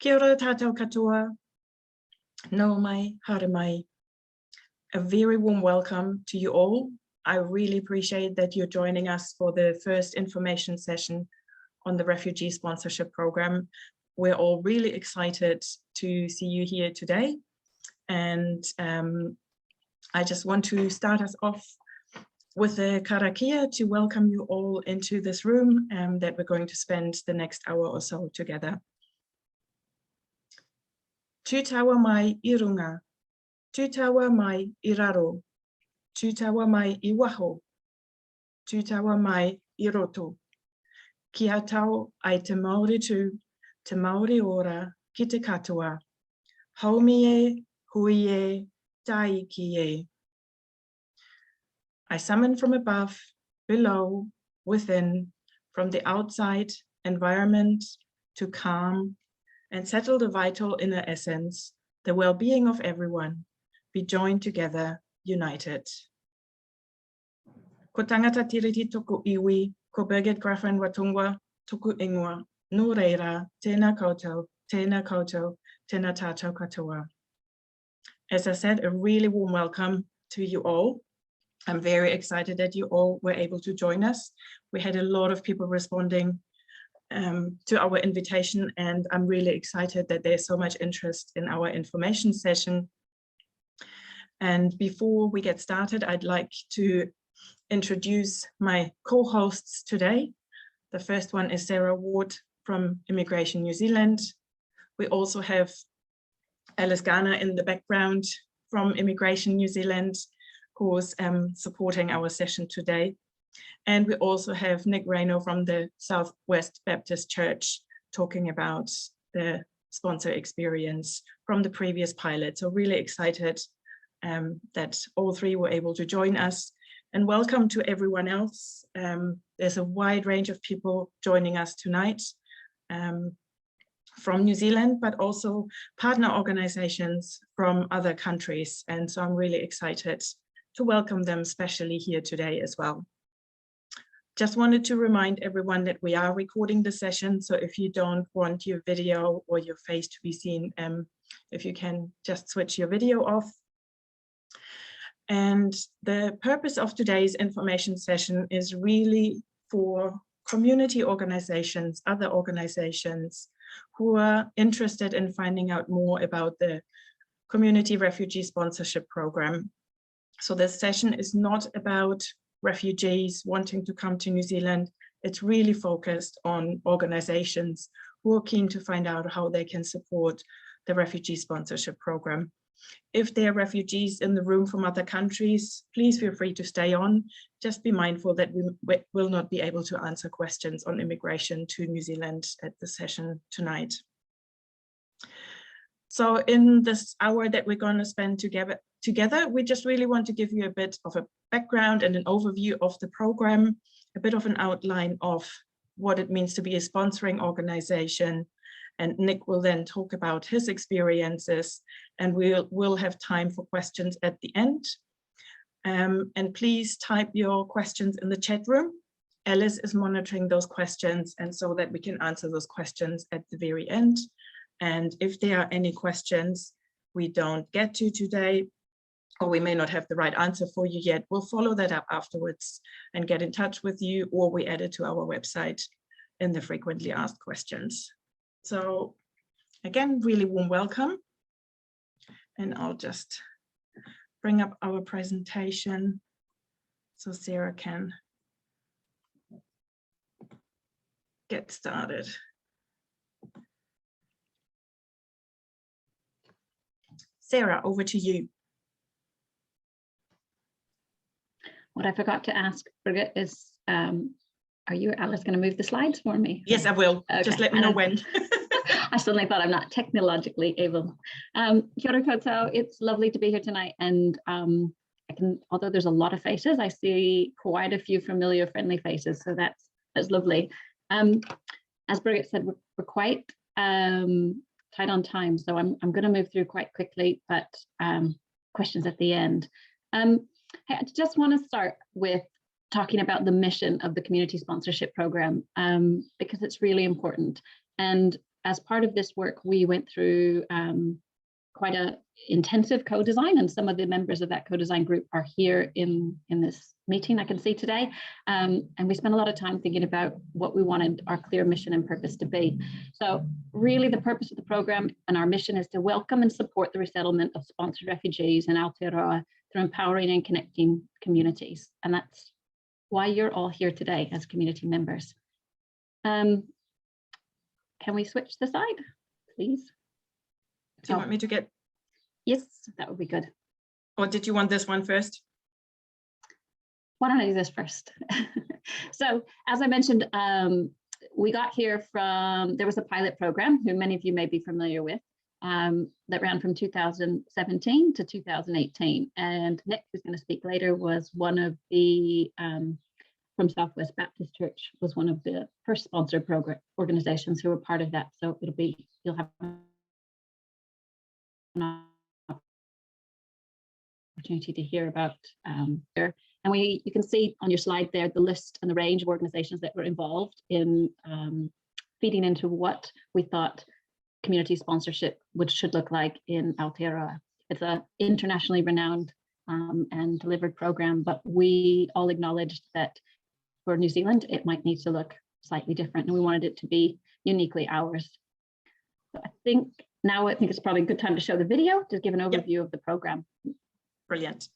Kia ora tātou katoa, no mai, haere mai. A very warm welcome to you all. I really appreciate that you're joining us for the first information session on the Refugee Sponsorship Program. We're all really excited to see you here today. And I just want to start us off with a karakia to welcome you all into this room that we're going to spend the next hour or so together. Tūtawa mai I runga, tūtawa mai I raro, tūtawa mai I waho, tūtawa mai I roto. Kia tau ai te Māori tū, te Māori ora, ki te katoa. Haumi e, hui e, tai ki e. I summon from above, below, within, from the outside environment to calm and settle the vital inner essence, the well-being of everyone, be joined together, united. Ko tangata tiriti toku iwi, ko Birgit Grafan Watungwa, toku ingoa, no reira, tēnā koutou, tēnā tātou katoa. As I said, a really warm welcome to you all. I'm very excited that you all were able to join us. We had a lot of people responding to our invitation, and I'm really excited that there's so much interest in our information session. And before we get started, I'd like to introduce my co-hosts today. The first one is Sarah Ward from Immigration New Zealand. We also have Alice Garner in the background from Immigration New Zealand, who's supporting our session today. And we also have Nick Reno from the Southwest Baptist Church talking about the sponsor experience from the previous pilot. So really excited that all three were able to join us. And welcome to everyone else. There's a wide range of people joining us tonight from New Zealand, but also partner organizations from other countries. And so I'm really excited to welcome them, especially here today as well. Just wanted to remind everyone that we are recording the session. So if you don't want your video or your face to be seen, if you can just switch your video off. And the purpose of today's information session is really for community organizations, other organizations who are interested in finding out more about the Community Refugee Sponsorship Program. So this session is not about refugees wanting to come to New Zealand. It's really focused on organizations who are keen to find out how they can support the Refugee Sponsorship Program. If there are refugees in the room from other countries, please feel free to stay on. Just be mindful that we will not be able to answer questions on immigration to New Zealand at the session tonight. So in this hour that we're going to spend together, we just really want to give you a bit of a background and an overview of the program, a bit of an outline of what it means to be a sponsoring organization. And Nick will then talk about his experiences, and we'll have time for questions at the end. And please type your questions in the chat room. Alice is monitoring those questions, and so that we can answer those questions at the very end. And if there are any questions we don't get to today, or we may not have the right answer for you yet, we'll follow that up afterwards and get in touch with you, or we add it to our website in the frequently asked questions. So again, really warm welcome. And I'll just bring up our presentation so Sarah can get started. Sarah, over to you. What I forgot to ask, Birgit, is are you, Alice, going to move the slides for me? Yes, I will. Okay. Just let me know when. I suddenly thought I'm not technologically able. Kia ora koutou, it's lovely to be here tonight. And although there's a lot of faces, I see quite a few familiar, friendly faces. So that's lovely. As Birgit said, we're quite tight on time, so I'm going to move through quite quickly, but questions at the end. Hey, I just want to start with talking about the mission of the Community Sponsorship Program, because it's really important. And as part of this work, we went through quite an intensive co-design, and some of the members of that co-design group are here in this meeting I can see today. And we spent a lot of time thinking about what we wanted our clear mission and purpose to be. So really the purpose of the program and our mission is to welcome and support the resettlement of sponsored refugees in Aotearoa through empowering and connecting communities. And that's why you're all here today as community members. Can we switch the slide, please? Do you want me to get? Yes, that would be good. Or did you want this one first? Why don't I do this first? So as I mentioned, we got here from, there was a pilot program who many of you may be familiar with that ran from 2017 to 2018. And Nick, who's going to speak later, was one of the, from Southwest Baptist Church, was one of the first sponsor program organizations who were part of that. So it'll be, you'll have an opportunity to hear about there. And you can see on your slide there the list and the range of organizations that were involved in feeding into what we thought community sponsorship should look like in Aotearoa. It's an internationally renowned and delivered program, but we all acknowledged that for New Zealand, it might need to look slightly different, and we wanted it to be uniquely ours. So I think it's probably a good time to show the video to give an overview of the program. Brilliant.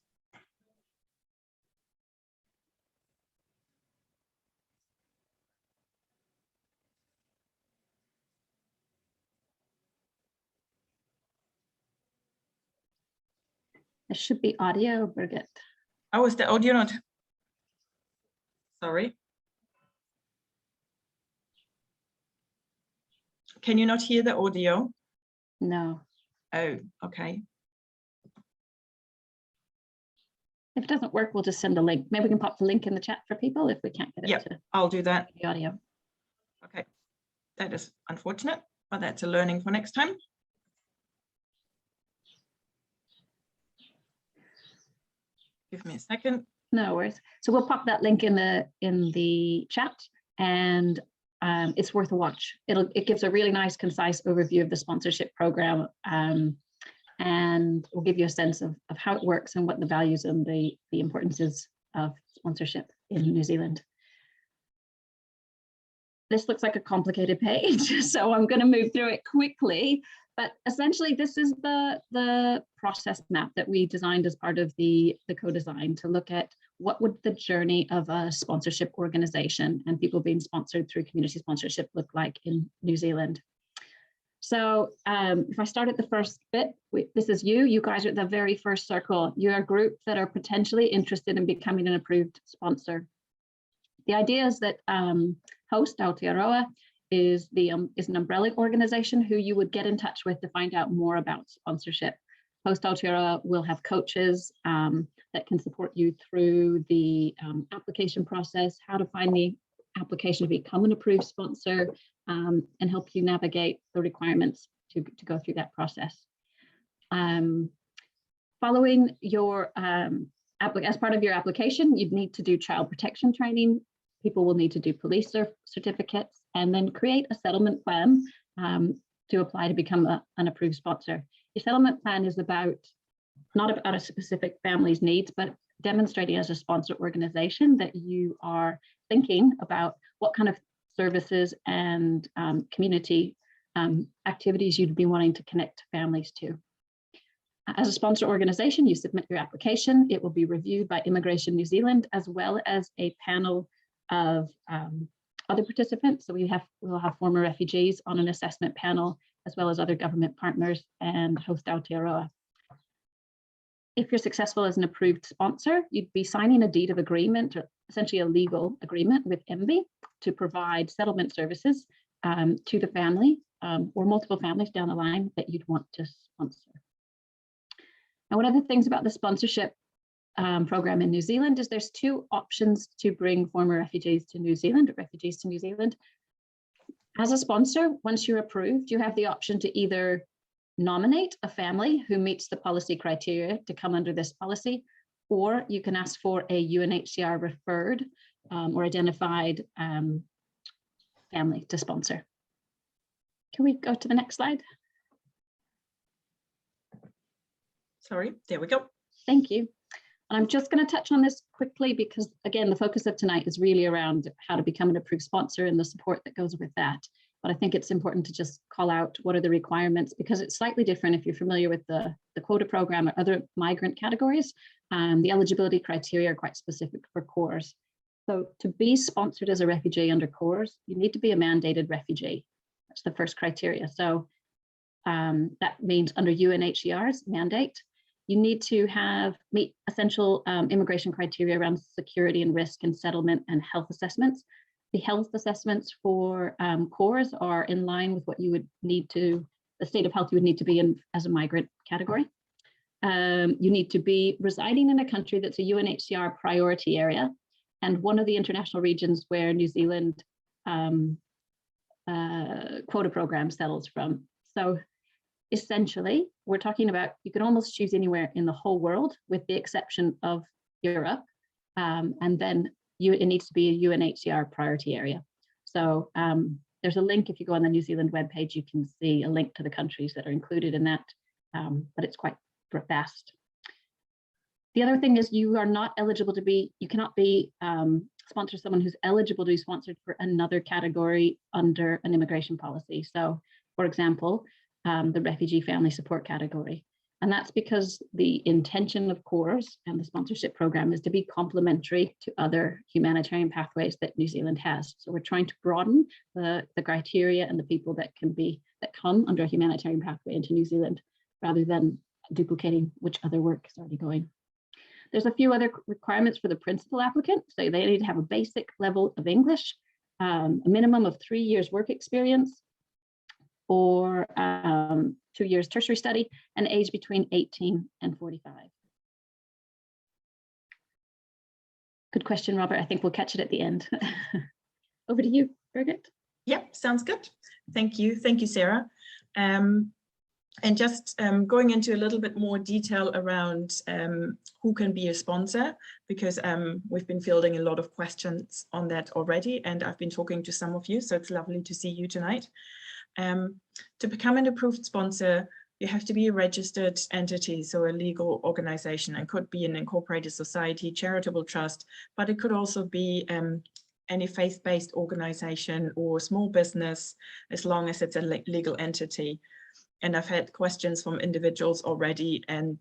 There should be audio, Birgit. Oh, is the audio not? Sorry. Can you not hear the audio? No. Oh, okay. If it doesn't work, we'll just send a link. Maybe we can pop the link in the chat for people if we can't get it to I'll do that. the audio. Okay, that is unfortunate, but that's a learning for next time. Give me a second. No worries. So we'll pop that link in the chat, and it's worth a watch. It gives a really nice, concise overview of the sponsorship program, and will give you a sense of how it works and what the values and the importance is of sponsorship in New Zealand. This looks like a complicated page, so I'm going to move through it quickly. But essentially, this is the process map that we designed as part of the co-design to look at what would the journey of a sponsorship organization and people being sponsored through community sponsorship look like in New Zealand. So if I start at the first bit, this is you guys are at the very first circle. You're a group that are potentially interested in becoming an approved sponsor. The idea is that Host Aotearoa is an umbrella organization who you would get in touch with to find out more about sponsorship. Host Aotearoa will have coaches that can support you through the application process, how to find the application to become an approved sponsor, and help you navigate the requirements to go through that process. Following your, as part of your application, you'd need to do child protection training. People will need to do police certificates, and then create a settlement plan to apply to become an approved sponsor. Your settlement plan is not about a specific family's needs, but demonstrating as a sponsor organization that you are thinking about what kind of services and community activities you'd be wanting to connect families to. As a sponsor organization, you submit your application. It will be reviewed by Immigration New Zealand, as well as a panel of other participants. So we'll have former refugees on an assessment panel, as well as other government partners and Host Aotearoa. If you're successful as an approved sponsor, you'd be signing a deed of agreement, or essentially a legal agreement with MB to provide settlement services to the family or multiple families down the line that you'd want to sponsor. And one of the things about the sponsorship program in New Zealand is there's two options to bring former refugees to New Zealand, or refugees to New Zealand. As a sponsor, once you're approved, you have the option to either nominate a family who meets the policy criteria to come under this policy, or you can ask for a UNHCR referred or identified family to sponsor. Can we go to the next slide? Sorry, there we go. Thank you. And I'm just going to touch on this quickly because, again, the focus of tonight is really around how to become an approved sponsor and the support that goes with that. But I think it's important to just call out what are the requirements, because it's slightly different if you're familiar with the quota program or other migrant categories. The eligibility criteria are quite specific for CORES. So to be sponsored as a refugee under CORES, you need to be a mandated refugee. That's the first criteria. So that means under UNHCR's mandate, you need to meet essential immigration criteria around security and risk and settlement and health assessments. The health assessments for CORES are in line with what you would need to, the state of health you would need to be in as a migrant category. You need to be residing in a country that's a UNHCR priority area and one of the international regions where New Zealand quota program settles from. So essentially, we're talking about, you can almost choose anywhere in the whole world with the exception of Europe. And then it needs to be a UNHCR priority area. So there's a link, if you go on the New Zealand webpage, you can see a link to the countries that are included in that, but it's quite vast. The other thing is you are not eligible to be, you cannot be sponsor someone who's eligible to be sponsored for another category under an immigration policy. So for example, the refugee family support category. And that's because the intention of CORES and the sponsorship program is to be complementary to other humanitarian pathways that New Zealand has. So we're trying to broaden the criteria and the people that come under a humanitarian pathway into New Zealand, rather than duplicating which other work is already going. There's a few other requirements for the principal applicant. So they need to have a basic level of English, a minimum of 3 years work experience, or 2 years tertiary study, and age between 18 and 45. Good question, Robert. I think we'll catch it at the end. Over to you, Birgit. Yep, sounds good. Thank you. Thank you, Sarah. And just going into a little bit more detail around who can be a sponsor, because we've been fielding a lot of questions on that already, and I've been talking to some of you, so it's lovely to see you tonight. To become an approved sponsor, you have to be a registered entity, so a legal organization. It could be an incorporated society, charitable trust, but it could also be any faith-based organization or small business, as long as it's a legal entity. And I've had questions from individuals already, and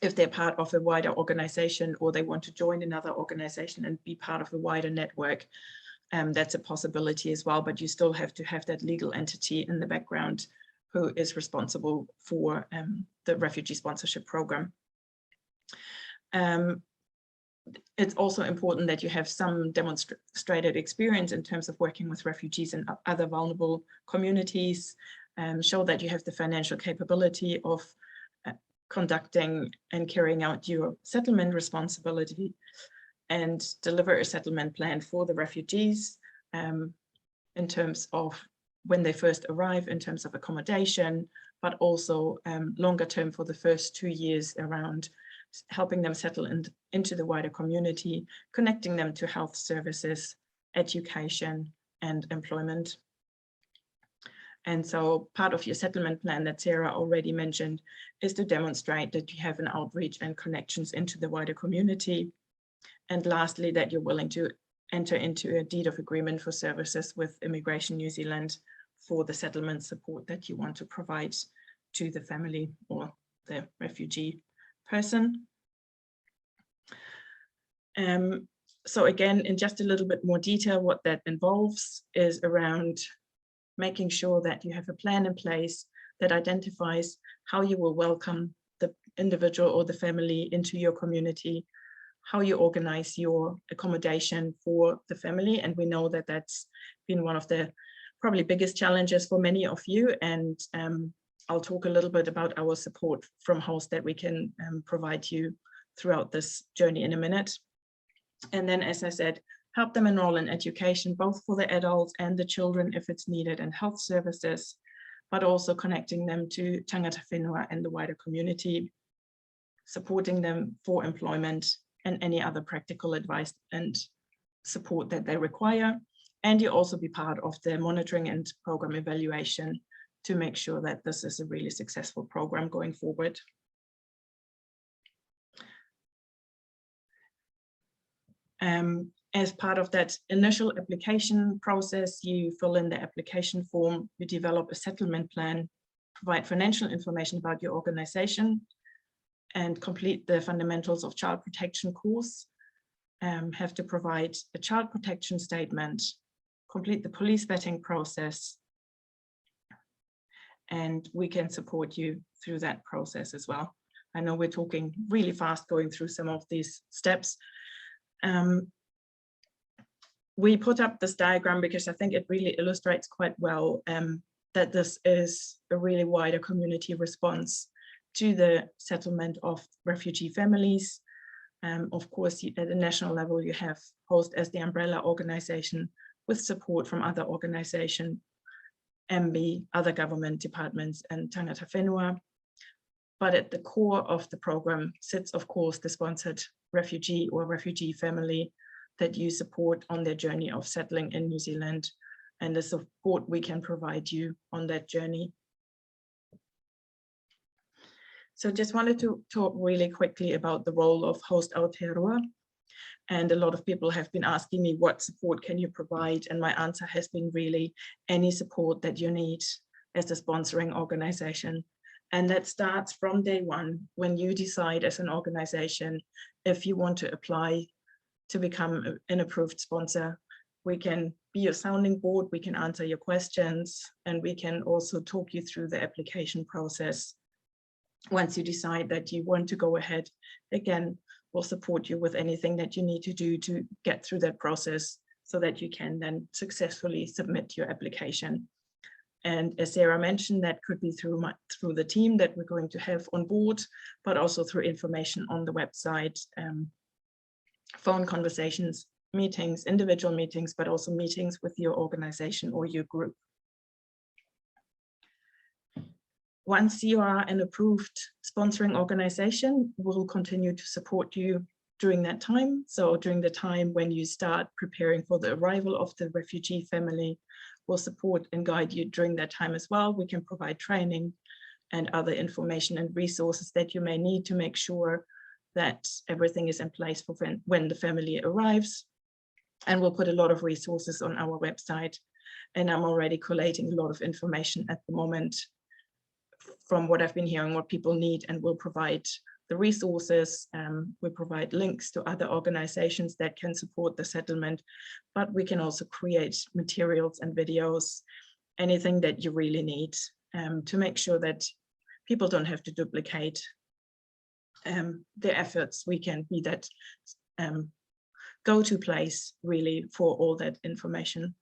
if they're part of a wider organization or they want to join another organization and be part of a wider network, that's a possibility as well, but you still have to have that legal entity in the background who is responsible for the refugee sponsorship program. It's also important that you have some demonstrated experience in terms of working with refugees and other vulnerable communities, show that you have the financial capability of conducting and carrying out your settlement responsibility, and deliver a settlement plan for the refugees in terms of when they first arrive, in terms of accommodation, but also longer term for the first 2 years around helping them settle into the wider community, connecting them to health services, education, and employment. And so part of your settlement plan that Sarah already mentioned is to demonstrate that you have an outreach and connections into the wider community. And lastly, that you're willing to enter into a deed of agreement for services with Immigration New Zealand for the settlement support that you want to provide to the family or the refugee person. So again, in just a little bit more detail, what that involves is around making sure that you have a plan in place that identifies how you will welcome the individual or the family into your community, how you organize your accommodation for the family. And we know that that's been one of the probably biggest challenges for many of you. And I'll talk a little bit about our support from host that we can provide you throughout this journey in a minute. And then, as I said, help them enroll in education, both for the adults and the children if it's needed, and health services, but also connecting them to tangata whenua and the wider community, supporting them for employment and any other practical advice and support that they require, And you also be part of the monitoring and program evaluation to make sure that this is a really successful program going forward. As part of that initial application process, you fill in the application form, you develop a settlement plan, provide financial information about your organization, and complete the fundamentals of child protection course. Have to provide a child protection statement, complete the police vetting process, and we can support you through that process as well. I know we're talking really fast going through some of these steps. We put up this diagram because I think it really illustrates quite well that this is a really wider community response to the settlement of refugee families. Of course, at the national level, you have HOST as the umbrella organization with support from other organizations, MB, other government departments, and Tangata Whenua. But at the core of the program sits, of course, the sponsored refugee or refugee family that you support on their journey of settling in New Zealand, and the support we can provide you on that journey. So just wanted to talk really quickly about the role of HOST Aotearoa. And a lot of people have been asking me, what support can you provide? And my answer has been really any support that you need as a sponsoring organization. And that starts from day one, when you decide as an organization, if you want to apply to become an approved sponsor. We can be your sounding board, we can answer your questions, and we can also talk you through the application process. Once you decide that you want to go ahead, again, we'll support you with anything that you need to do to get through that process so that you can then successfully submit your application. And as Sarah mentioned, that could be through the team that we're going to have on board, but also through information on the website, phone conversations, meetings, individual meetings, but also meetings with your organization or your group. Once you are an approved sponsoring organization, we'll continue to support you during that time. So during the time when you start preparing for the arrival of the refugee family, we'll support and guide you during that time as well. We can provide training and other information and resources that you may need to make sure that everything is in place for when the family arrives. And we'll put a lot of resources on our website. And I'm already collating a lot of information at the moment from what I've been hearing, what people need, and we'll provide the resources. We provide links to other organizations that can support the settlement, but we can also create materials and videos, anything that you really need to make sure that people don't have to duplicate their efforts. We can be that go-to place really for all that information.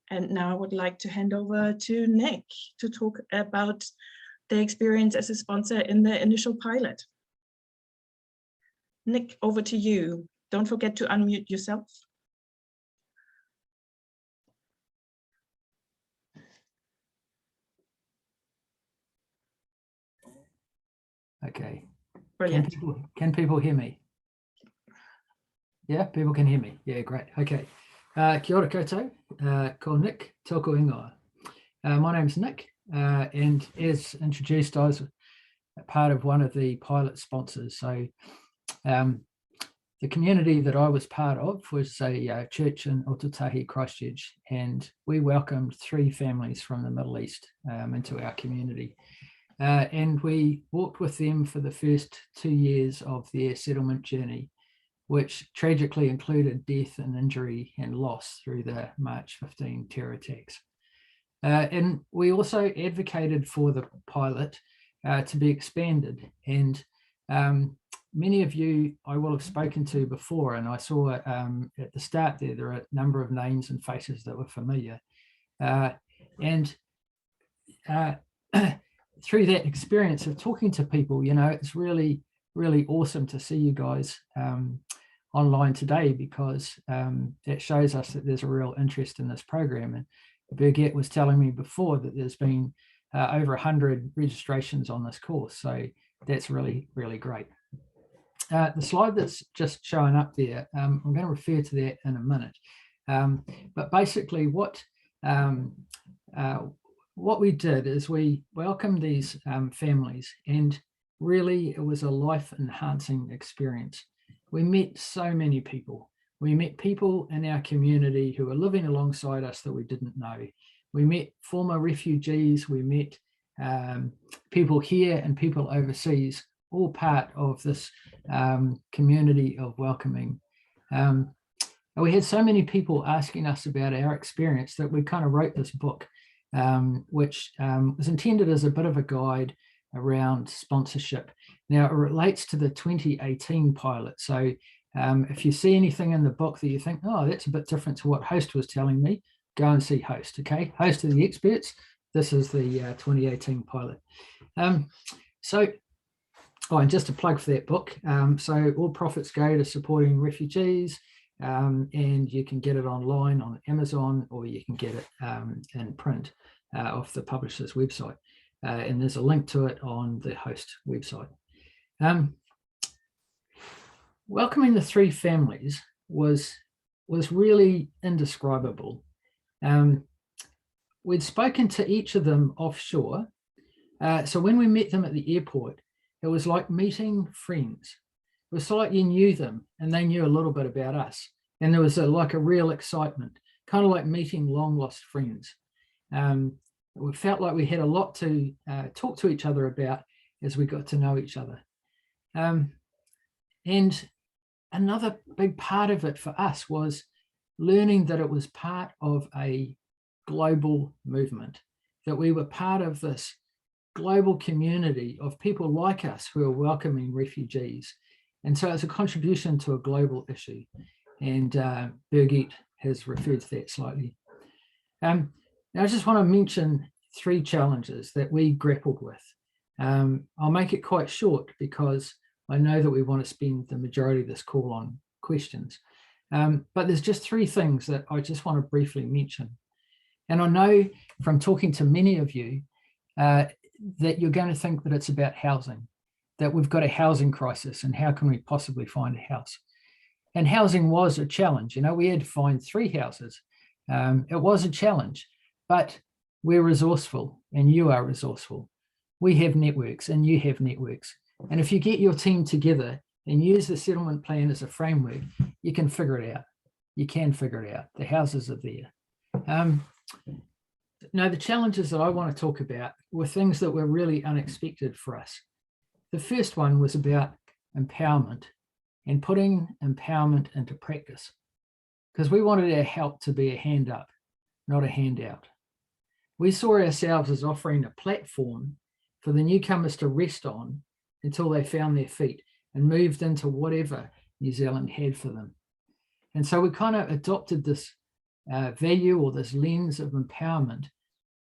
And now I would like to hand over to Nick to talk about the experience as a sponsor in the initial pilot. Nick, over to you. Don't forget to unmute yourself. Okay. Brilliant. Can people hear me? Yeah, people can hear me. Yeah, great. Okay. Kia ora koutou, ko Nick tōku ingoa. My name's Nick, and as introduced, I was part of one of the pilot sponsors. So the community that I was part of was a church in Otutahi, Christchurch, and we welcomed 3 families from the Middle East into our community. And we walked with them for the first 2 years of their settlement journey, which tragically included death and injury and loss through the March 15 terror attacks. And we also advocated for the pilot to be expanded. And many of you I will have spoken to before, and I saw at the start there are a number of names and faces that were familiar. Through that experience of talking to people, you know, it's really, really awesome to see you guys online today, because that shows us that there's a real interest in this program. And Birgit was telling me before that there's been over 100 registrations on this course. So that's really, really great. the slide that's just showing up there, I'm going to refer to that in a minute. But basically what we did is we welcomed these families, and really it was a life-enhancing experience. We met so many people. We met people in our community who were living alongside us that we didn't know. We met former refugees, we met people here and people overseas, all part of this community of welcoming. We had so many people asking us about our experience that we kind of wrote this book, which was intended as a bit of a guide around sponsorship. Now, it relates to the 2018 pilot. So if you see anything in the book that you think, oh, that's a bit different to what Host was telling me, go and see Host, okay? Host are the experts. This is the 2018 pilot. And just a plug for that book. So all profits go to supporting refugees, and you can get it online on Amazon, or you can get it in print off the publisher's website. And there's a link to it on the Host website. Welcoming the three families was really indescribable. We'd spoken to each of them offshore. So when we met them at the airport, it was like meeting friends. It was like you knew them and they knew a little bit about us. And there was like a real excitement, kind of like meeting long lost friends. We felt like we had a lot to talk to each other about as we got to know each other. And another big part of it for us was learning that it was part of a global movement, that we were part of this global community of people like us who are welcoming refugees. And so it's a contribution to a global issue. And Birgit has referred to that slightly. Now I just want to mention three challenges that we grappled with. I'll make it quite short because I know that we want to spend the majority of this call on questions. But there's just three things that I just want to briefly mention. And I know from talking to many of you that you're going to think that it's about housing, that we've got a housing crisis and how can we possibly find a house? And housing was a challenge. You know, we had to find 3 houses. It was a challenge, but we're resourceful and you are resourceful. We have networks and you have networks. And if you get your team together and use the settlement plan as a framework, you can figure it out. You can figure it out. The houses are there. Now, the challenges that I want to talk about were things that were really unexpected for us. The first one was about empowerment and putting empowerment into practice, because we wanted our help to be a hand up, not a handout. We saw ourselves as offering a platform for the newcomers to rest on until they found their feet and moved into whatever New Zealand had for them. And so we kind of adopted this value or this lens of empowerment,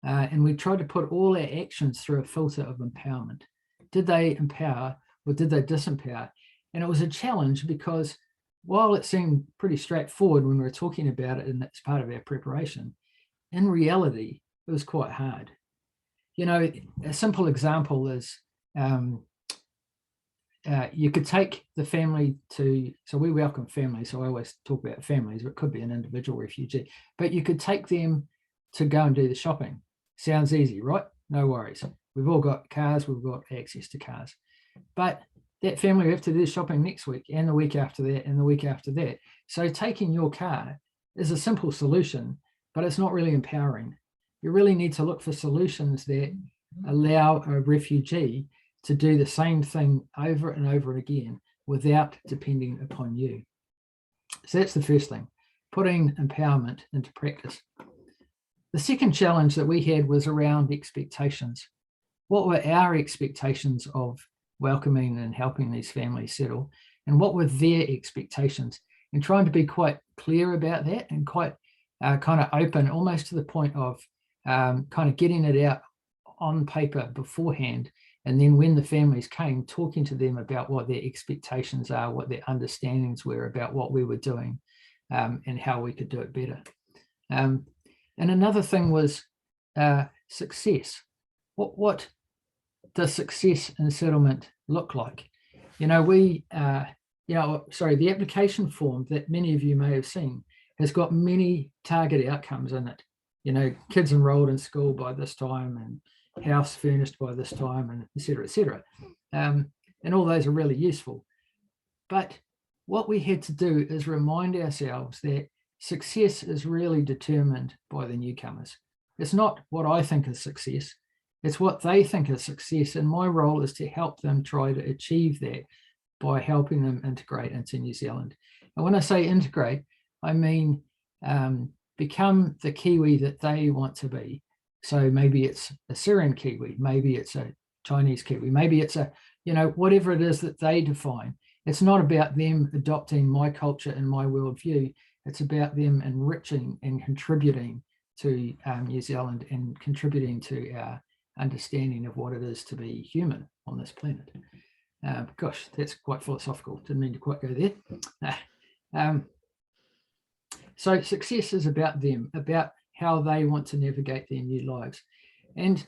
and we tried to put all our actions through a filter of empowerment. Did they empower or did they disempower? And it was a challenge because while it seemed pretty straightforward when we were talking about it and that's part of our preparation, in reality, it was quite hard. You know, a simple example is you could take the family to, so we welcome families, so I always talk about families, but it could be an individual refugee, but you could take them to go and do the shopping. Sounds easy, right? No worries. We've all got cars, we've got access to cars. But that family will have to do the shopping next week and the week after that and the week after that. So taking your car is a simple solution, but it's not really empowering. You really need to look for solutions that allow a refugee to do the same thing over and over again without depending upon you. So that's the first thing, putting empowerment into practice. The second challenge that we had was around expectations. What were our expectations of welcoming and helping these families settle? And what were their expectations? And trying to be quite clear about that and quite kind of open, almost to the point of kind of getting it out on paper beforehand. And then when the families came, talking to them about what their expectations are, what their understandings were about what we were doing, and how we could do it better. And another thing was success. What does success in settlement look like? You know, the application form that many of you may have seen has got many target outcomes in it. You know, kids enrolled in school by this time and house furnished by this time, and et cetera, et cetera. And all those are really useful. But what we had to do is remind ourselves that success is really determined by the newcomers. It's not what I think is success, it's what they think is success. And my role is to help them try to achieve that by helping them integrate into New Zealand. And when I say integrate, I mean become the Kiwi that they want to be. So maybe it's a Syrian Kiwi, maybe it's a Chinese Kiwi, maybe it's a, you know, whatever it is that they define. It's not about them adopting my culture and my worldview. It's about them enriching and contributing to New Zealand and contributing to our understanding of what it is to be human on this planet. Gosh, that's quite philosophical. Didn't mean to quite go there. So success is about them, about how they want to navigate their new lives. And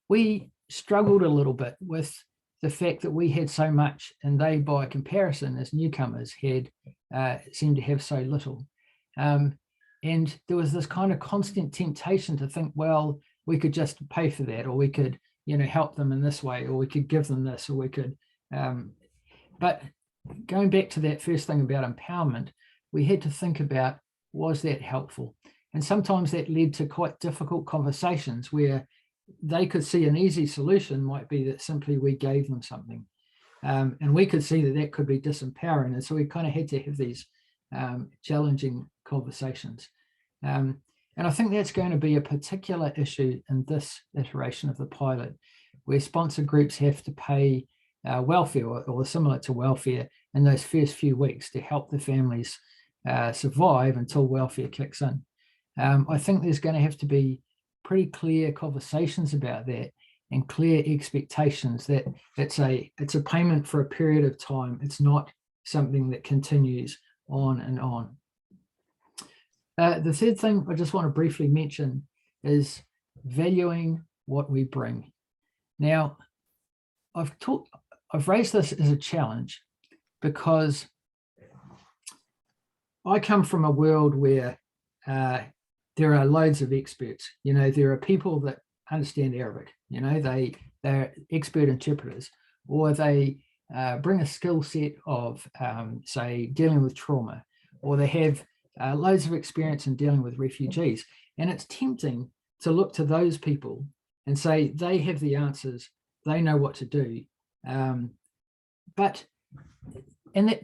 we struggled a little bit with the fact that we had so much and they, by comparison, as newcomers, had seemed to have so little. And there was this kind of constant temptation to think, well, we could just pay for that, or we could, you know, help them in this way, or we could give them this, or we could. But going back to that first thing about empowerment, we had to think about, was that helpful? And sometimes that led to quite difficult conversations where they could see an easy solution might be that simply we gave them something. And we could see that that could be disempowering. And so we kind of had to have these challenging conversations. And I think that's going to be a particular issue in this iteration of the pilot, where sponsor groups have to pay welfare or similar to welfare in those first few weeks to help the families survive until welfare kicks in. I think there's going to have to be pretty clear conversations about that and clear expectations that it's a payment for a period of time. It's not something that continues on and on. The third thing I just want to briefly mention is valuing what we bring. Now, I've raised this as a challenge because I come from a world where there are loads of experts. You know, there are people that understand Arabic. You know, they're expert interpreters, or they bring a skill set of, say, dealing with trauma, or they have loads of experience in dealing with refugees. And it's tempting to look to those people and say they have the answers, they know what to do. And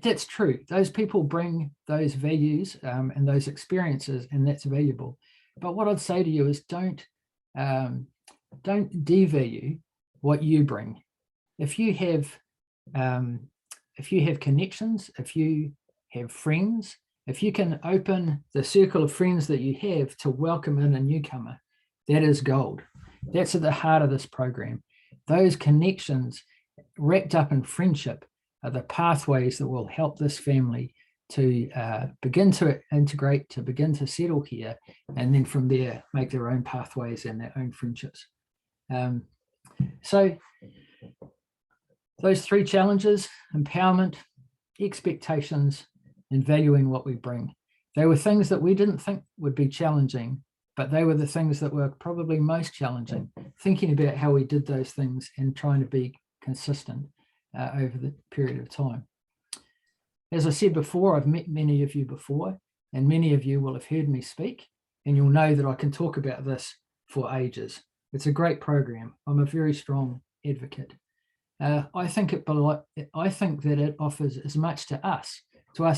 that's true. Those people bring those values and those experiences, and that's valuable. But what I'd say to you is don't devalue what you bring. If you have connections, if you have friends, if you can open the circle of friends that you have to welcome in a newcomer, that is gold. That's at the heart of this program. Those connections wrapped up in friendship are the pathways that will help this family to begin to integrate, to begin to settle here, and then from there make their own pathways and their own friendships. So those three challenges: empowerment, expectations, and valuing what we bring. They were things that we didn't think would be challenging, but they were the things that were probably most challenging, thinking about how we did those things and trying to be consistent over the period of time. As I said before, I've met many of you before, and many of you will have heard me speak, and you'll know that I can talk about this for ages. It's a great program. I'm a very strong advocate. I think that it offers as much to us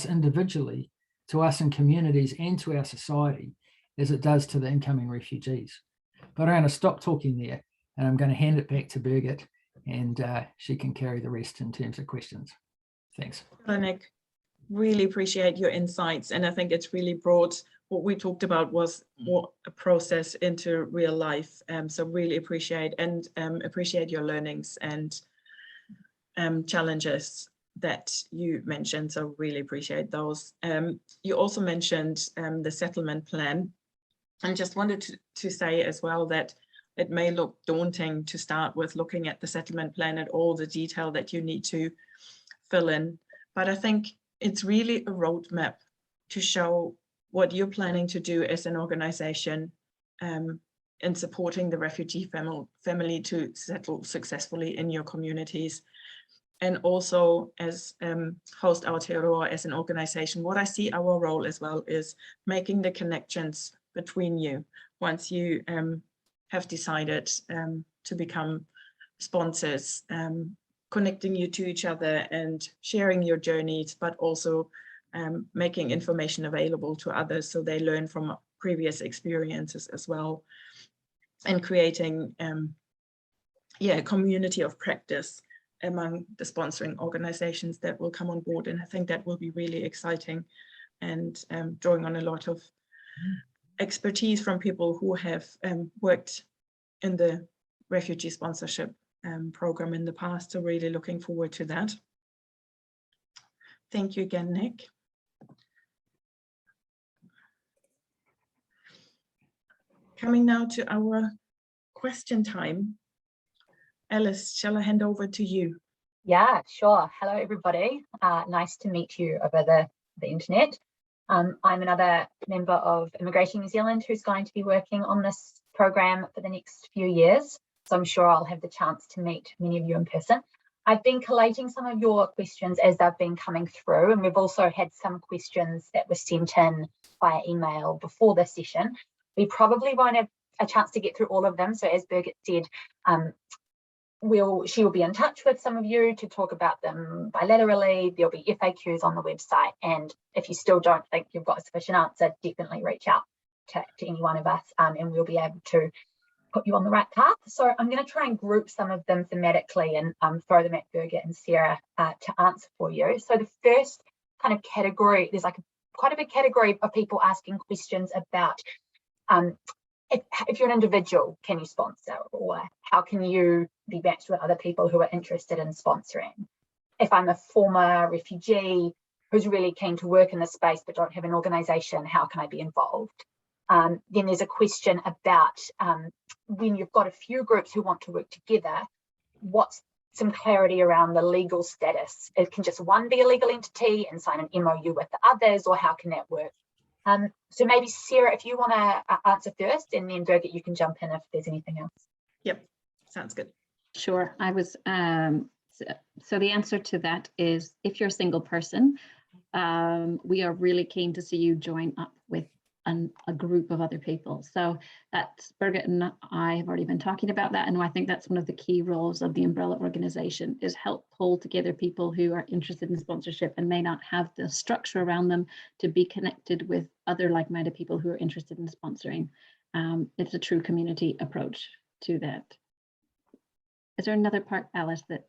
individually, to us in communities, and to our society as it does to the incoming refugees. But I'm going to stop talking there, and I'm going to hand it back to Birgit, and she can carry the rest in terms of questions. Thanks. Nick, really appreciate your insights, and I think it's really brought what we talked about was more a process into real life. So really appreciate your learnings and challenges that you mentioned. So really appreciate those. You also mentioned the settlement plan, and just wanted to say as well that it may look daunting to start with looking at the settlement plan and all the detail that you need to fill in. But I think it's really a roadmap to show what you're planning to do as an organization in supporting the refugee family to settle successfully in your communities. And also as host Aotearoa as an organization, what I see our role as well is making the connections between you once you have decided to become sponsors, connecting you to each other and sharing your journeys, but also making information available to others so they learn from previous experiences as well, and creating a community of practice among the sponsoring organizations that will come on board. And I think that will be really exciting, and drawing on a lot of expertise from people who have worked in the refugee sponsorship program in the past. So really looking forward to that. Thank you again, Nick. Coming now to our question time. Alice, shall I hand over to you? Yeah, sure. Hello, everybody. Nice to meet you over the internet. I'm another member of Immigration New Zealand who's going to be working on this program for the next few years. So I'm sure I'll have the chance to meet many of you in person. I've been collating some of your questions as they've been coming through, and we've also had some questions that were sent in via email before the session. We probably won't have a chance to get through all of them. So as Birgit said, she will be in touch with some of you to talk about them bilaterally. There'll be FAQs on the website. And if you still don't think you've got a sufficient answer, definitely reach out to any one of us and we'll be able to put you on the right path. So I'm going to try and group some of them thematically and throw them at Birgit and Sarah to answer for you. So the first kind of category, there's like quite a big category of people asking questions about if you're an individual, can you sponsor, or how can you be matched with other people who are interested in sponsoring? If I'm a former refugee who's really keen to work in this space but don't have an organisation, how can I be involved? Then there's a question about when you've got a few groups who want to work together, what's some clarity around the legal status? Can just one be a legal entity and sign an MOU with the others, or how can that work? So maybe Sarah, if you want to answer first, and then Birgit, you can jump in if there's anything else. Yep, sounds good. Sure. I was so the answer to that is, if you're a single person, we are really keen to see you join up with a group of other people. So that's, Birgit and I have already been talking about that, and I think that's one of the key roles of the umbrella organization, is help pull together people who are interested in sponsorship and may not have the structure around them to be connected with other like-minded people who are interested in sponsoring. It's a true community approach to that. Is there another part, Alice, that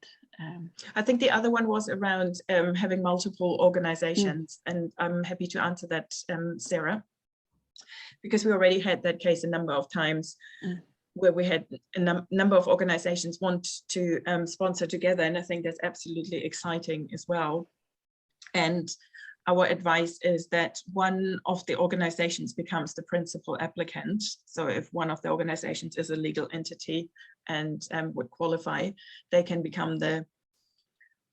I think the other one was around having multiple organizations, and I'm happy to answer that, Sarah, because we already had that case a number of times where we had a number of organizations want to sponsor together, and I think that's absolutely exciting as well. And our advice is that one of the organizations becomes the principal applicant. So if one of the organizations is a legal entity and would qualify, they can become the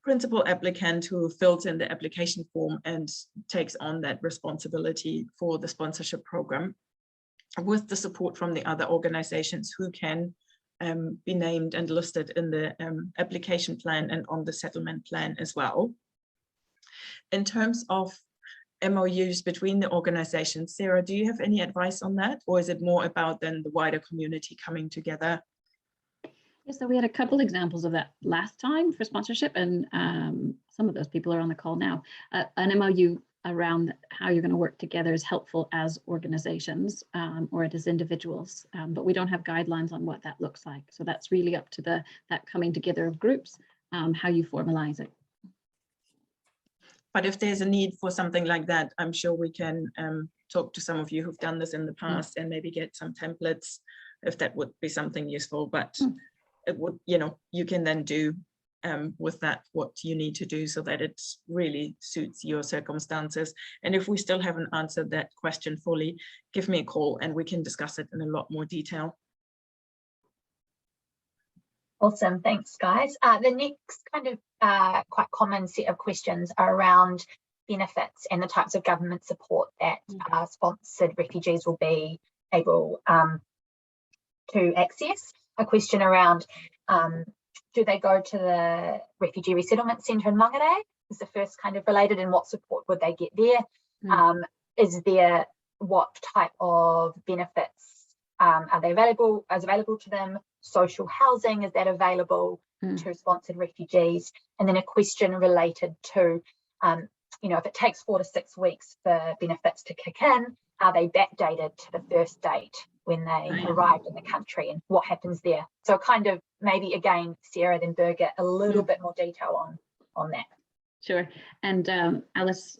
principal applicant who fills in the application form and takes on that responsibility for the sponsorship program, with the support from the other organizations who can be named and listed in the application plan and on the settlement plan as well. In terms of MOUs between the organizations, Sarah, do you have any advice on that, or is it more about then the wider community coming together? Yeah, so we had a couple examples of that last time for sponsorship, and some of those people are on the call now. An MOU around how you're going to work together is helpful as organizations or as individuals, but we don't have guidelines on what that looks like. So that's really up to that coming together of groups, how you formalize it. But if there's a need for something like that, I'm sure we can talk to some of you who've done this in the past and maybe get some templates if that would be something useful. But it would, you can then do with that what you need to do so that it really suits your circumstances. And if we still haven't answered that question fully, give me a call and we can discuss it in a lot more detail. Awesome, thanks guys. The next kind of quite common set of questions are around benefits and the types of government support that sponsored refugees will be able to access. A question around do they go to the Refugee Resettlement Centre in Mangere? Is the first kind of related, and what support would they get there? Is there, what type of benefits are they available to them? Social housing, is that available to sponsored refugees? And then a question related to, you know, if it takes 4 to 6 weeks for benefits to kick in, are they backdated to the first date when they arrived in the country, and what happens there? So kind of maybe again, Sarah, then Birgit, a little bit more detail on that. Sure. And Alice,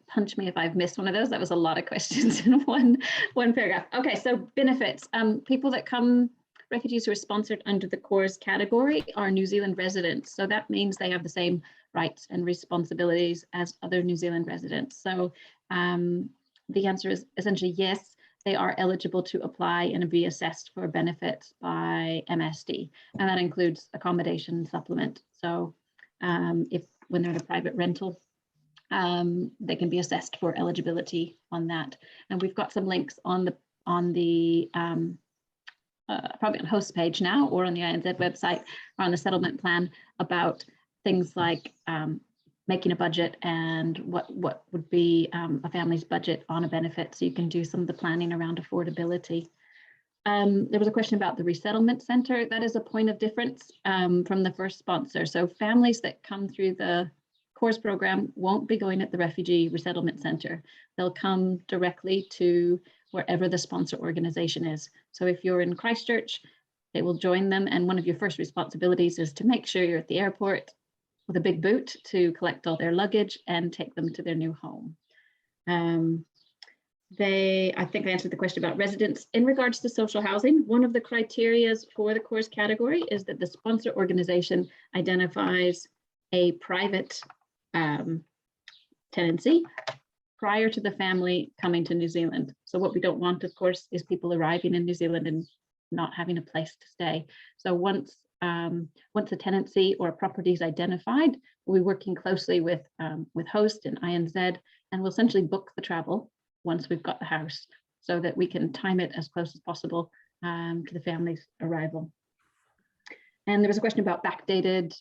punch me if I've missed one of those. That was a lot of questions in one paragraph. Okay, so benefits. People that come, refugees who are sponsored under the CORS category are New Zealand residents. So that means they have the same rights and responsibilities as other New Zealand residents. So the answer is essentially yes, they are eligible to apply and be assessed for benefits by MSD. And that includes accommodation supplement. So when they're in a private rental, they can be assessed for eligibility on that. And we've got some links on the probably on host page now, or on the INZ website, or on the settlement plan, about things like making a budget and what would be a family's budget on a benefit, so you can do some of the planning around affordability. There was a question about the resettlement centre. That is a point of difference from the first sponsor. So families that come through the CORS program won't be going at the Refugee Resettlement Centre. They'll come directly to wherever the sponsor organisation is. So if you're in Christchurch, they will join them, and one of your first responsibilities is to make sure you're at the airport with a big boot to collect all their luggage and take them to their new home. I think I answered the question about residents. In regards to social housing, one of the criteria for the CORS category is that the sponsor organisation identifies a private tenancy prior to the family coming to New Zealand. So what we don't want, of course, is people arriving in New Zealand and not having a place to stay. So once a tenancy or a property is identified, we'll be working closely with host and INZ, and we'll essentially book the travel once we've got the house, so that we can time it as close as possible to the family's arrival. And there was a question about backdated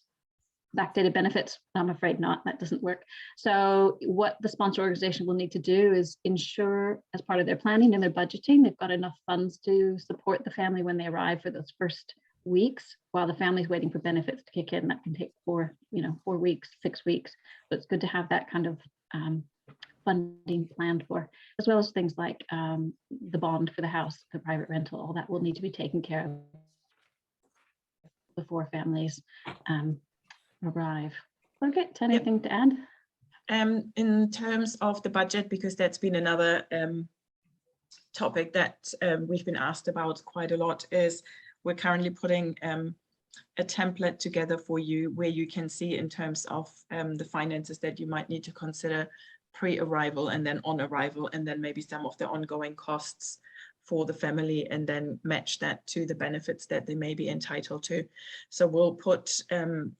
benefits. I'm afraid not, that doesn't work. So what the sponsor organization will need to do is ensure, as part of their planning and their budgeting, they've got enough funds to support the family when they arrive for those first weeks, while the family's waiting for benefits to kick in. That can take 4 weeks, 6 weeks. So it's good to have that kind of funding planned for, as well as things like the bond for the house, the private rental. All that will need to be taken care of before families arrive. Birgit, anything to add? In terms of the budget, because that's been another topic that we've been asked about quite a lot, is we're currently putting a template together for you where you can see in terms of the finances that you might need to consider pre-arrival and then on arrival, and then maybe some of the ongoing costs for the family, and then match that to the benefits that they may be entitled to. So we'll put,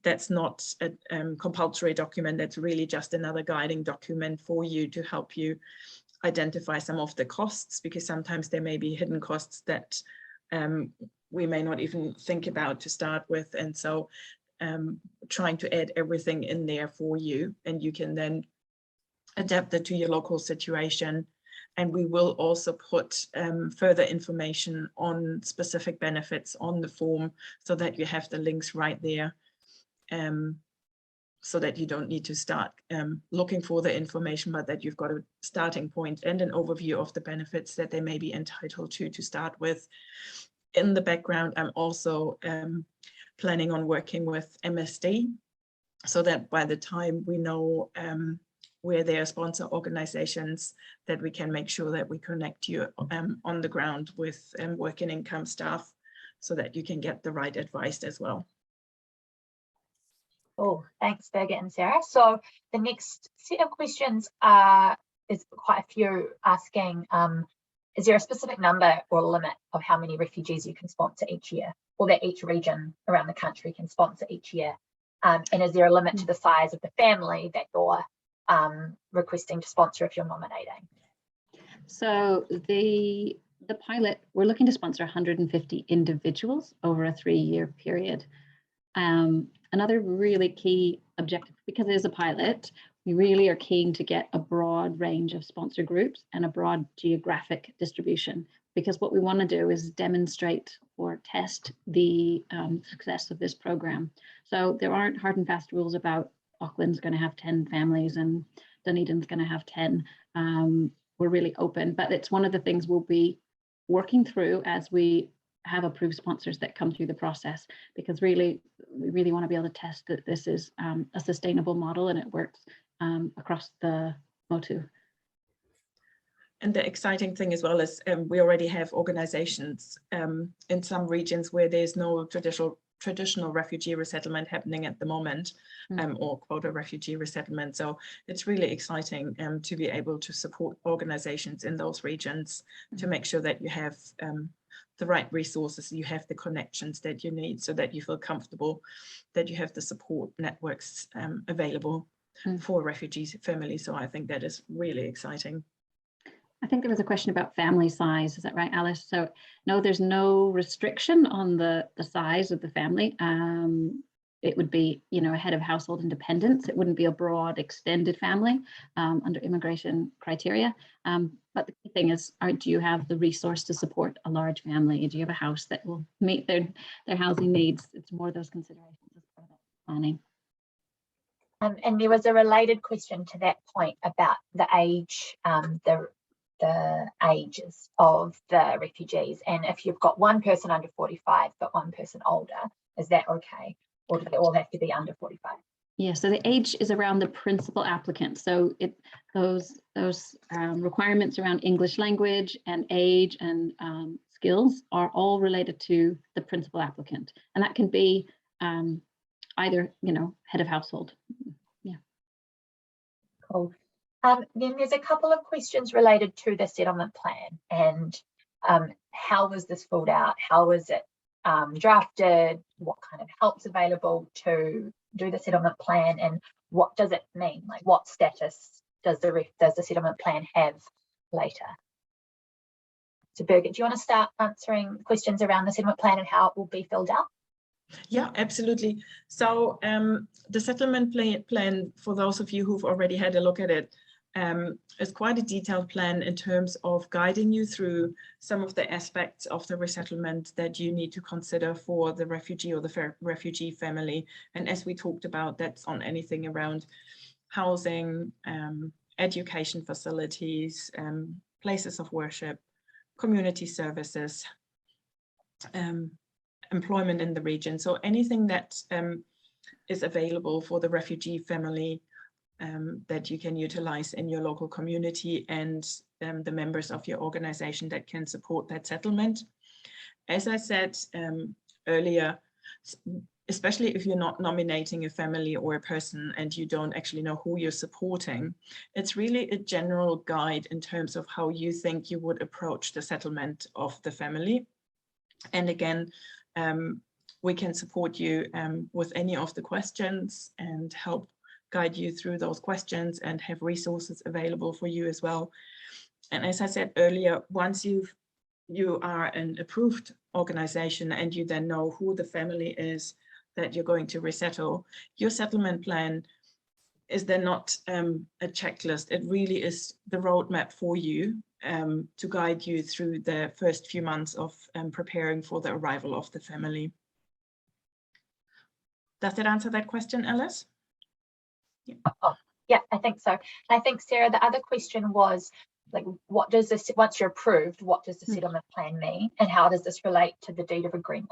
that's not a compulsory document, that's really just another guiding document for you to help you identify some of the costs, because sometimes there may be hidden costs that we may not even think about to start with. And so trying to add everything in there for you, and you can then adapt it to your local situation. And we will also put further information on specific benefits on the form, so that you have the links right there, so that you don't need to start looking for the information, but that you've got a starting point and an overview of the benefits that they may be entitled to start with. In the background, I'm also planning on working with MSD, so that by the time we know where there are sponsor organizations, that we can make sure that we connect you on the ground with working income staff, so that you can get the right advice as well. Oh, thanks, Birgit and Sarah. So the next set of questions is quite a few asking, is there a specific number or limit of how many refugees you can sponsor each year, or that each region around the country can sponsor each year? And is there a limit to the size of the family that you're requesting to sponsor if you're nominating? So the pilot, we're looking to sponsor 150 individuals over a 3-year period. Another really key objective, because it is a pilot, we really are keen to get a broad range of sponsor groups and a broad geographic distribution, because what we want to do is demonstrate or test the success of this program. So there aren't hard and fast rules about Auckland's going to have 10 families and Dunedin's going to have 10. We're really open, but it's one of the things we'll be working through as we have approved sponsors that come through the process, because really, we really want to be able to test that this is a sustainable model and it works across the MOTU. And the exciting thing as well is we already have organizations in some regions where there's no traditional refugee resettlement happening at the moment, or quota refugee resettlement. So it's really exciting to be able to support organizations in those regions to make sure that you have the right resources, you have the connections that you need, so that you feel comfortable that you have the support networks available for refugees families. So I think that is really exciting. I think there was a question about family size. Is that right, Alice? So no, there's no restriction on the size of the family. It would be, you know, a head of household independence. It wouldn't be a broad extended family under immigration criteria. But the key thing is, do you have the resource to support a large family? Do you have a house that will meet their housing needs? It's more those considerations as part of that planning. And there was a related question to that point about the age, the ages of the refugees, and if you've got one person under 45 but one person older, is that okay, or do they all have to be under 45? Yeah, so the age is around the principal applicant. So those requirements around English language and age and skills are all related to the principal applicant, and that can be either, you know, head of household. Yeah. Cool. Then there's a couple of questions related to the settlement plan and how was this filled out? How was it drafted? What kind of help's available to do the settlement plan, and what does it mean? Like, what status does the settlement plan have later? So Birgit, do you want to start answering questions around the settlement plan and how it will be filled out? Yeah, absolutely. So the settlement plan, for those of you who've already had a look at it, is quite a detailed plan in terms of guiding you through some of the aspects of the resettlement that you need to consider for the refugee or the refugee family. And as we talked about, that's on anything around housing, education facilities, places of worship, community services, employment in the region. So anything that is available for the refugee family that you can utilize in your local community, and the members of your organization that can support that settlement. As I said earlier, especially if you're not nominating a family or a person and you don't actually know who you're supporting, it's really a general guide in terms of how you think you would approach the settlement of the family. And again, we can support you with any of the questions and help guide you through those questions and have resources available for you as well. And as I said earlier, once you are an approved organization and you then know who the family is that you're going to resettle, your settlement plan is then not a checklist. It really is the roadmap for you to guide you through the first few months of preparing for the arrival of the family. Does that answer that question, Alice? Yeah. Oh, yeah, I think so. And I think, Sarah, the other question was, like, what does this, once you're approved, what does the settlement plan mean, and how does this relate to the deed of agreement?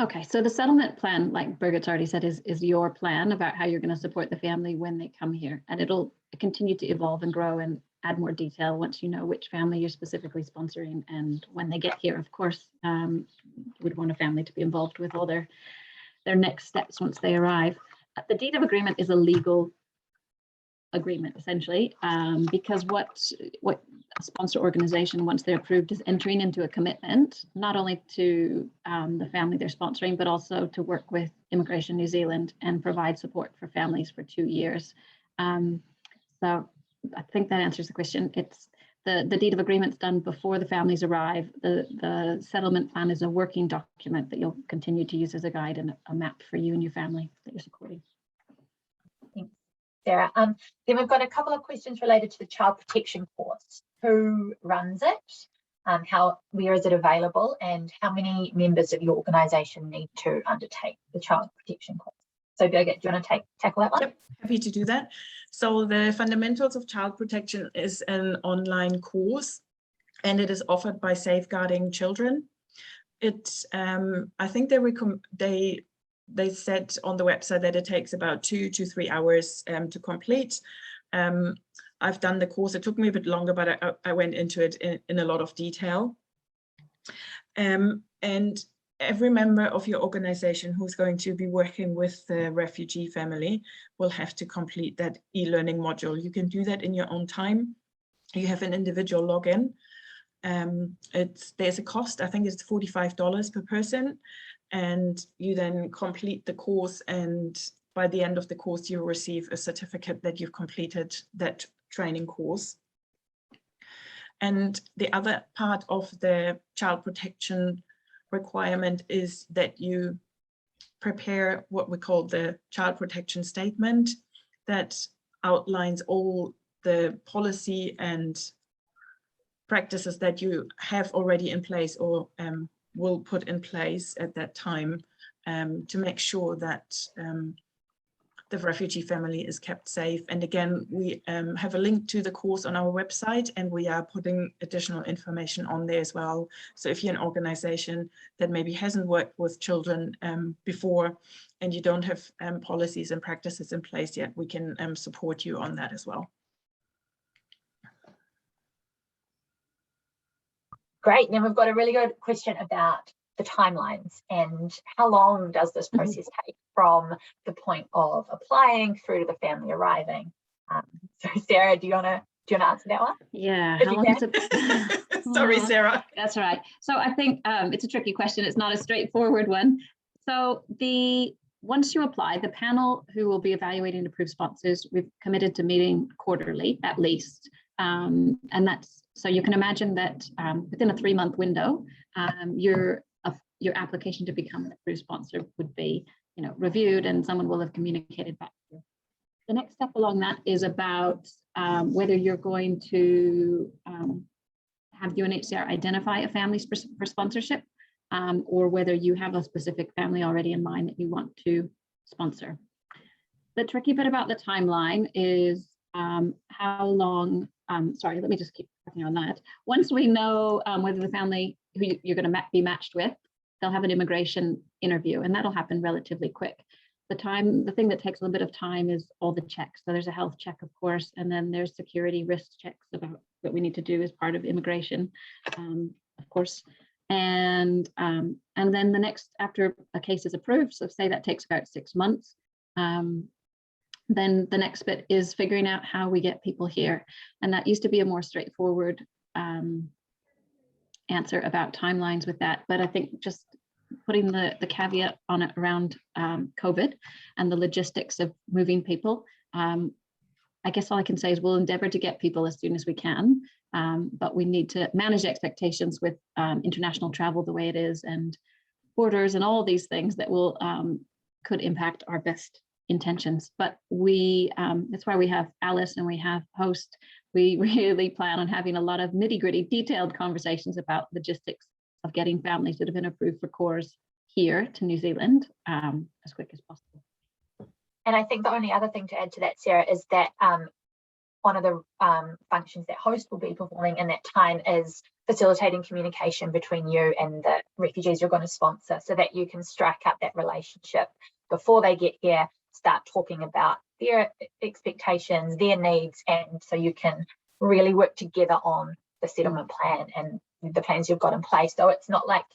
Okay, so the settlement plan, like Birgit's already said, is your plan about how you're going to support the family when they come here, and it'll continue to evolve and grow and add more detail once you know which family you're specifically sponsoring and when they get here. Of course, you would want a family to be involved with all their next steps once they arrive. The deed of agreement is a legal agreement, essentially, because what sponsor organization, once they're approved, is entering into a commitment, not only to the family they're sponsoring, but also to work with Immigration New Zealand and provide support for families for 2 years. So I think that answers the question. It's the deed of agreement's done before the families arrive. The settlement plan is a working document that you'll continue to use as a guide and a map for you and your family that you're supporting. Thanks, Sarah. Then we've got a couple of questions related to the child protection course. Who runs it? Where is it available? And how many members of your organisation need to undertake the child protection course? So Birgit, do you want to tackle that one? Yep, happy to do that. So the Fundamentals of Child Protection is an online course, and it is offered by Safeguarding Children. It, I think they said on the website that it takes about 2 to 3 hours to complete. I've done the course. It took me a bit longer, but I went into it in a lot of detail. And every member of your organization who's going to be working with the refugee family will have to complete that e-learning module. You can do that in your own time. You have an individual login. There's a cost, I think it's $45 per person, and you then complete the course, and by the end of the course you'll receive a certificate that you've completed that training course. And the other part of the child protection requirement is that you prepare what we call the child protection statement that outlines all the policy and practices that you have already in place or will put in place at that time to make sure that the refugee family is kept safe. And again, we have a link to the course on our website, and we are putting additional information on there as well. So if you're an organization that maybe hasn't worked with children before and you don't have policies and practices in place yet, we can support you on that as well. Great. Now we've got a really good question about the timelines and how long does this process take from the point of applying through to the family arriving? So Sarah, do you want to answer that one? Yeah, how long is it? Sorry, Sarah. That's all right. So I think it's a tricky question. It's not a straightforward one. So once you apply, the panel who will be evaluating approved sponsors, we've committed to meeting quarterly at least. And that's, so you can imagine that within a 3-month window, your application to become an approved sponsor would be, reviewed, and someone will have communicated back to you. The next step along that is about whether you're going to have UNHCR identify a family for sponsorship, or whether you have a specific family already in mind that you want to sponsor. The tricky bit about the timeline is how long, sorry, let me just keep working on that. Once we know whether the family who you're going to be matched with, they'll have an immigration interview, and that'll happen relatively quick. The thing that takes a little bit of time is all the checks. So there's a health check, of course, and then there's security risk checks about what we need to do as part of immigration, of course. And then the next, after a case is approved, so say that takes about 6 months, then the next bit is figuring out how we get people here. And that used to be a more straightforward answer about timelines with that. But I think just putting the caveat on it around COVID and the logistics of moving people, I guess all I can say is we'll endeavor to get people as soon as we can, but we need to manage expectations with international travel the way it is, and borders and all these things that will could impact our best intentions. But that's why we have Alice and we have host. We really plan on having a lot of nitty-gritty detailed conversations about logistics of getting families that have been approved for CORS here to New Zealand as quick as possible. And I think the only other thing to add to that, Sarah, is that one of the functions that host will be performing in that time is facilitating communication between you and the refugees you're going to sponsor, so that you can strike up that relationship before they get here, start talking about their expectations, their needs, and so you can really work together on the settlement plan and the plans you've got in place. So it's not like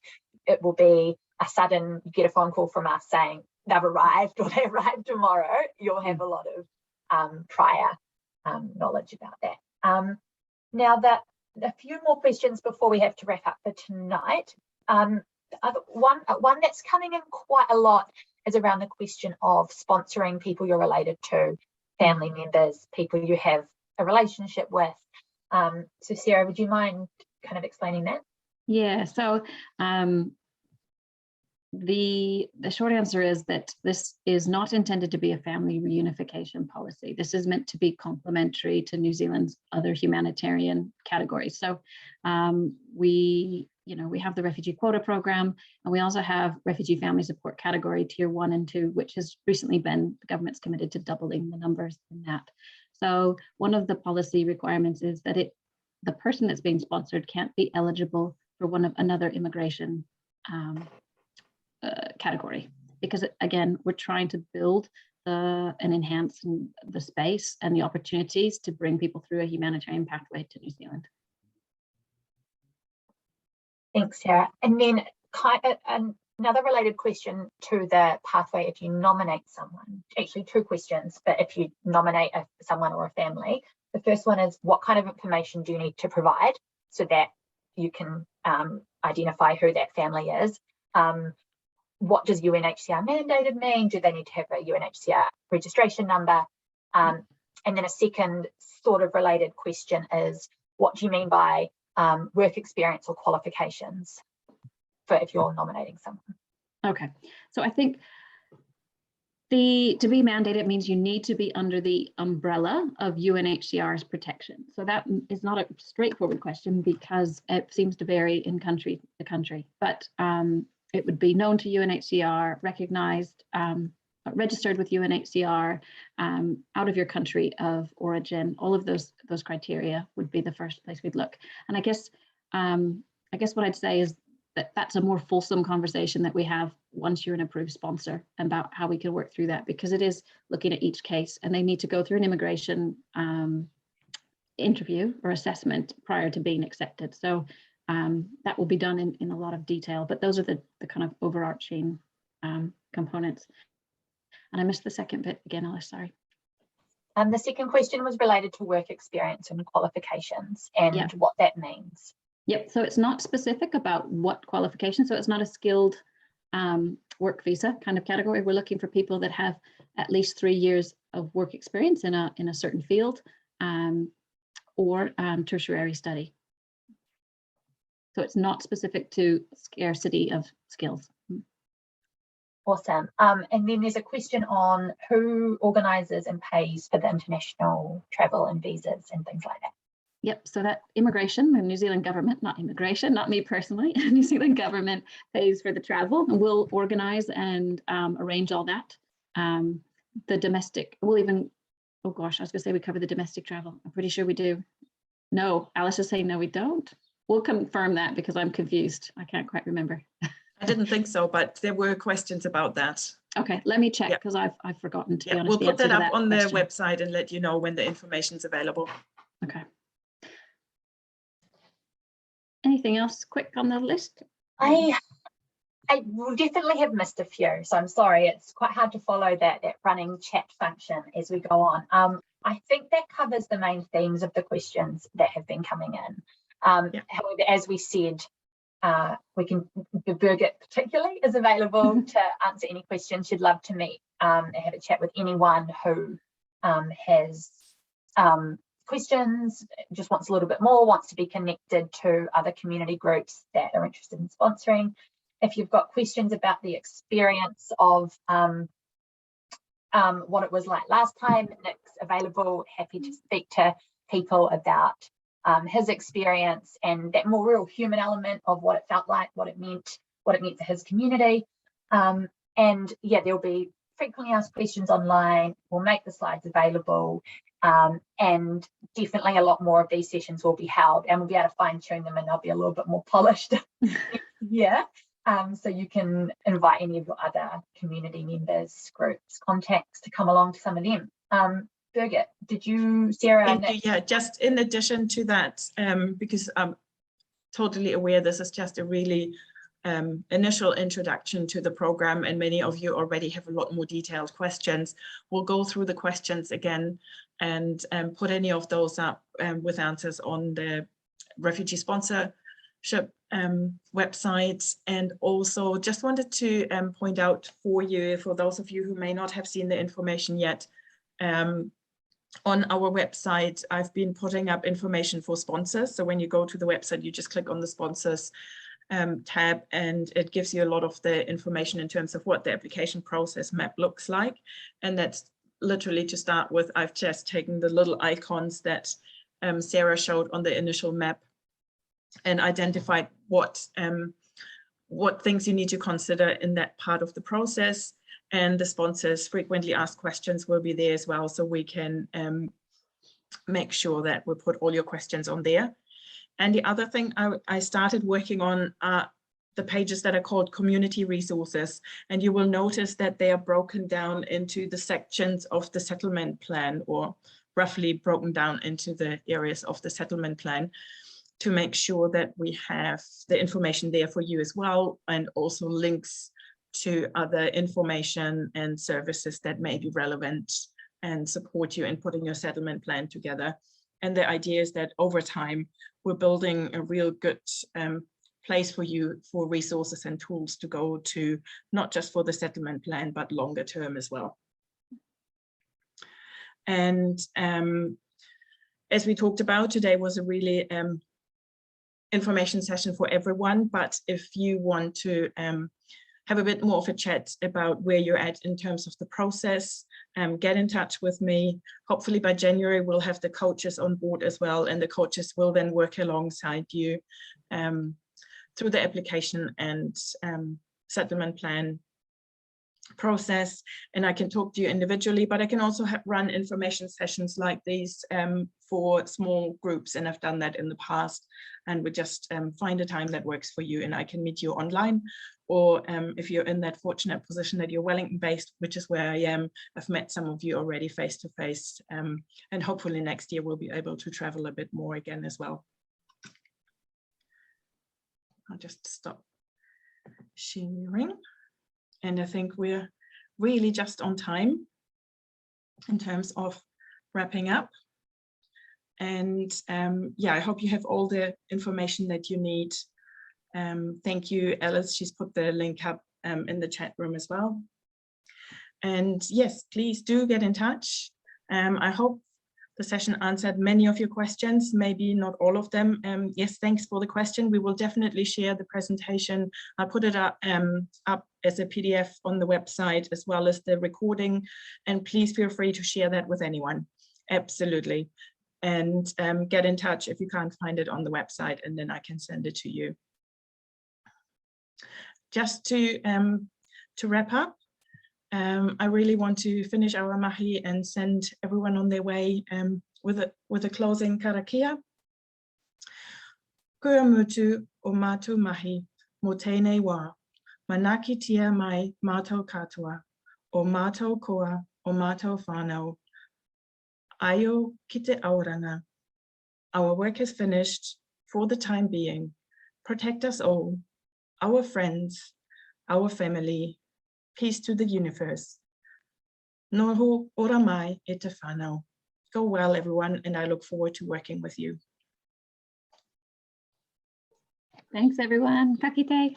it will be a sudden, you get a phone call from us saying they've arrived or they arrive tomorrow. You'll have a lot of prior knowledge about that. Now that a few more questions before we have to wrap up for tonight. One that's coming in quite a lot is around the question of sponsoring people you're related to, family members, people you have a relationship with. So Sarah, would you mind kind of explaining that? Yeah, so the short answer is that this is not intended to be a family reunification policy. This is meant to be complementary to New Zealand's other humanitarian categories. So we have the refugee quota program, and we also have refugee family support category tier 1 and 2, which has recently been, the government's committed to doubling the numbers in that. So one of the policy requirements is that the person that's being sponsored can't be eligible for another immigration category, because again, we're trying to build and enhance the space and the opportunities to bring people through a humanitarian pathway to New Zealand. Thanks, Sarah. And then another related question to the pathway, if you nominate someone, actually 2 questions, but if you nominate someone or a family, the first one is, what kind of information do you need to provide so that you can identify who that family is? What does UNHCR mandated mean? Do they need to have a UNHCR registration number? And then a second sort of related question is, what do you mean by work experience or qualifications for if you're nominating someone? Okay, so I think to be mandated means you need to be under the umbrella of UNHCR's protection. So that is not a straightforward question because it seems to vary in country to country, but it would be known to UNHCR, recognized, registered with UNHCR, out of your country of origin. All of those criteria would be the first place we'd look. And I guess what I'd say is that that's a more fulsome conversation that we have once you're an approved sponsor about how we can work through that, because it is looking at each case and they need to go through an immigration interview or assessment prior to being accepted. So that will be done in a lot of detail, but those are the kind of overarching components. And I missed the second bit again, Alice, sorry. The second question was related to work experience and qualifications and what that means. Yep, so it's not specific about what qualification, so it's not a skilled work visa kind of category. We're looking for people that have at least 3 years of work experience in a certain field or tertiary study. So it's not specific to scarcity of skills. Awesome. And then there's a question on who organises and pays for the international travel and visas and things like that. Yep, so that immigration, the New Zealand government, not immigration, not me personally, New Zealand government pays for the travel and we'll organise and arrange all that. The domestic, we'll even, oh gosh, I was gonna say we cover the domestic travel. I'm pretty sure we do. No, Alice is saying no, we don't. We'll confirm that because I'm confused. I can't quite remember. I didn't think so, but there were questions about that. Okay, let me check because I've forgotten to be honest. We'll put that up on the website and let you know when the information's available. Okay. Anything else quick on the list? I will definitely have missed a few, so I'm sorry. It's quite hard to follow that running chat function as we go on. I think that covers the main themes of the questions that have been coming in. However, as we said, Birgit particularly is available to answer any questions. She'd love to meet and have a chat with anyone who has questions, just wants a little bit more, wants to be connected to other community groups that are interested in sponsoring. If you've got questions about the experience of what it was like last time, Nick's available, happy to speak to people about his experience and that more real human element of what it felt like, what it meant to his community. And yeah, there'll be frequently asked questions online. We'll make the slides available, and definitely a lot more of these sessions will be held, and we'll be able to fine tune them, and they'll be a little bit more polished. So you can invite any of your other community members, groups, contacts to come along to some of them. Birgit, did you, Sarah? Yeah, just in addition to that, because I'm totally aware this is just a really initial introduction to the program, and many of you already have a lot more detailed questions. We'll go through the questions again and put any of those up with answers on the refugee sponsorship websites. And also just wanted to point out for you, for those of you who may not have seen the information yet, on our website, I've been putting up information for sponsors. So when you go to the website, you just click on the sponsors tab, and it gives you a lot of the information in terms of what the application process map looks like. And that's literally, to start with, I've just taken the little icons that Sarah showed on the initial map and identified what things you need to consider in that part of the process. And the sponsors frequently asked questions will be there as well, so we can make sure that we put all your questions on there. And the other thing I started working on are the pages that are called community resources. And you will notice that they are broken down into the sections of the settlement plan, or roughly broken down into the areas of the settlement plan, to make sure that we have the information there for you as well, and also links to other information and services that may be relevant and support you in putting your settlement plan together. And the idea is that over time, we're building a real good place for you for resources and tools to go to, not just for the settlement plan, but longer term as well. And as we talked about, today was a really information session for everyone. But if you want to have a bit more of a chat about where you're at in terms of the process, get in touch with me. Hopefully by January, we'll have the coaches on board as well, and the coaches will then work alongside you through the application and settlement plan process. And I can talk to you individually, but I can also run information sessions like these for small groups, and I've done that in the past. And we just find a time that works for you, and I can meet you online. Or if you're in that fortunate position that you're Wellington based, which is where I am, I've met some of you already face to face, and hopefully next year we'll be able to travel a bit more again as well. I'll just stop sharing. And I think we're really just on time in terms of wrapping up. And yeah, I hope you have all the information that you need. Thank you, Alice. She's put the link up in the chat room as well. And yes, please do get in touch. I hope the session answered many of your questions, maybe not all of them. Yes, thanks for the question. We will definitely share the presentation. I'll put it up as a PDF on the website, as well as the recording. And please feel free to share that with anyone. Absolutely. And get in touch if you can't find it on the website, and then I can send it to you. Just to wrap up, I really want to finish our mahi and send everyone on their way with a closing karakia. Kua mutu o mātou mahi mo tēnei wā, manaki tia mai mātou katoa, o mātou koa, o mātou whānau. Aio ki te auranga. Our work is finished for the time being. Protect us all, our friends, our family. Peace to the universe. Noho ora mai e te whānau. Go well, everyone, and I look forward to working with you. Thanks, everyone. Ka kite.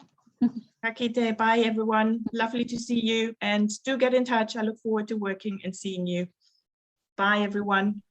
Ka kite. Bye, everyone. Lovely to see you, and do get in touch. I look forward to working and seeing you. Bye, everyone.